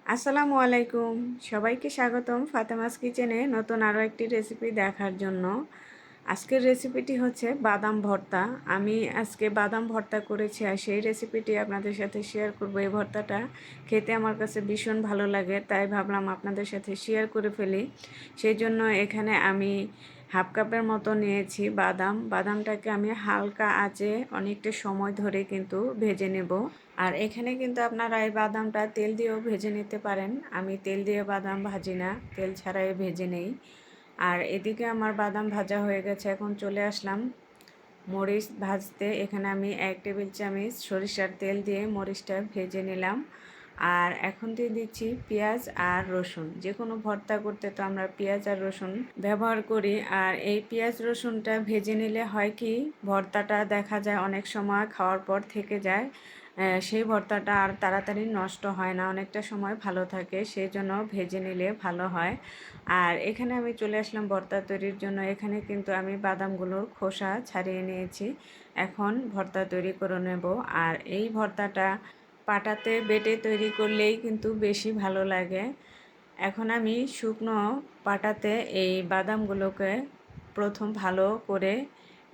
আসসালামু আলাইকুম। সবাইকে স্বাগতম ফাতেমাস কিচেনে নতুন আরও একটি রেসিপি দেখার জন্য। আজকের রেসিপিটি হচ্ছে বাদাম ভর্তা। আমি আজকে বাদাম ভর্তা করেছি আর সেই রেসিপিটি আপনাদের সাথে শেয়ার করব। এই ভর্তাটা খেতে আমার কাছে ভীষণ ভালো লাগে, তাই ভাবলাম আপনাদের সাথে শেয়ার করে ফেলি। সেই জন্য এখানে আমি হাফ কাপের মতো নিয়েছি বাদামটাকে আমি হালকা আঁচে অনেকটা সময় ধরে কিন্তু ভেজে নেব। আর এখানে কিন্তু আপনারা এই বাদামটা তেল দিয়েও ভেজে নিতে পারেন। আমি তেল দিয়ে বাদাম ভাজি না, তেল ছাড়াই ভেজে নেই। আর এদিকে আমার বাদাম ভাজা হয়ে গেছে। এখন চলে আসলাম মরিচ ভাজতে। এখানে আমি 1 টেবিল চামচ সরিষার তেল দিয়ে মরিচটা ভেজে নিলাম। আর এখন দিয়ে দিচ্ছি পেঁয়াজ আর রসুন। যে কোনো ভর্তা করতে তো আমরা পেঁয়াজ আর রসুন ব্যবহার করি। আর এই পেঁয়াজ রসুনটা ভেজে নিলে হয় কি, ভর্তাটা দেখা যায় অনেক সময় খাওয়ার পর থেকে যায়। সেই ভর্তাটা আর তাড়াতাড়ি নষ্ট হয় না, অনেকটা সময় ভালো থাকে। সেই জন্য ভেজে নিলে ভালো হয়। আর এখানে আমি চলে আসলাম ভর্তা তৈরির জন্য। এখানে কিন্তু আমি বাদামগুলোর খোসা ছাড়িয়ে নিয়েছি। এখন ভর্তা তৈরি করে নেব। আর এই ভর্তাটা পাটাতে বেটে তৈরি করলেই কিন্তু বেশি ভালো লাগে। এখন আমি শুকনো পাটাতে এই বাদামগুলোকে প্রথম ভালো করে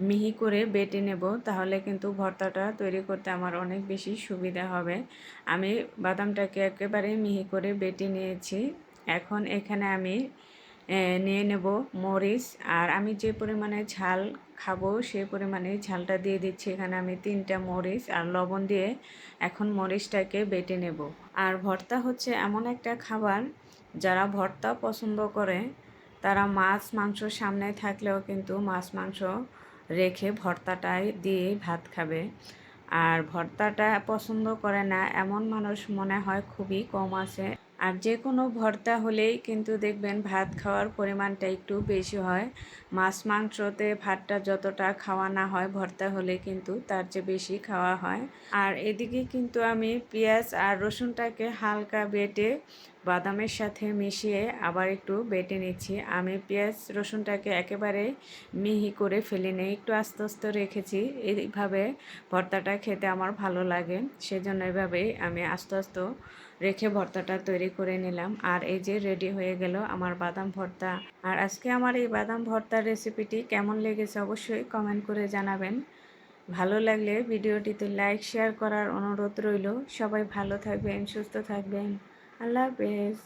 মিহি করে বেটে নেব, তাহলে কিন্তু ভর্তাটা তৈরি করতে আমার অনেক বেশি সুবিধা হবে। আমি বাদামটাকে একেবারে মিহি করে বেটে নিয়েছি। এখন এখানে আমি নিয়ে নেব মরিচ। আর আমি যে পরিমাণে ঝাল খাবো সেই পরিমাণে ঝালটা দিয়ে দিচ্ছি। এখানে আমি 3টা মরিচ আর লবণ দিয়ে এখন মরিচটাকে বেটে নেব। আর ভর্তা হচ্ছে এমন একটা খাবার, যারা ভর্তা পছন্দ করে তারা মাছ মাংস সামনে থাকলেও কিন্তু মাছ মাংস রেখে ভর্তাটাই দিয়ে ভাত খাবে। আর ভর্তাটা পছন্দ করে না এমন মানুষ মনে হয় খুবই কম আছে। আর যে কোনো ভর্তা হলেই কিন্তু দেখবেন ভাত খাওয়ার পরিমাণটা একটু বেশি হয়। মাছ মাংসতে ভাতটা যতটা খাওয়া না হয়, ভর্তা হলে কিন্তু তার চেয়ে বেশি খাওয়া হয়। আর এদিকে কিন্তু আমি পেঁয়াজ আর রসুনটাকে হালকা বেটে বাদামের সাথে মিশিয়ে আবার একটু বেটে নিচ্ছি। আমি পেঁয়াজ রসুনটাকে একেবারে মিহি করে ফেলে নিই, একটু আস্তে আস্তে রেখেছি। এইভাবে ভর্তাটা খেতে আমার ভালো লাগে, সেজন্য এভাবেই আমি আস্তে আস্তে রেখে ভর্তাটা তৈরি করে নিলাম। আর এই যে রেডি হয়ে গেল আমার বাদাম ভর্তা। আর আজকে আমার এই বাদাম ভর্তার রেসিপিটি কেমন লেগেছে অবশ্যই কমেন্ট করে জানাবেন। ভালো লাগলে ভিডিওটিতে লাইক শেয়ার করার অনুরোধ রইল। সবাই ভালো থাকবেন, সুস্থ থাকবেন। আল্লাহ হাফেজ।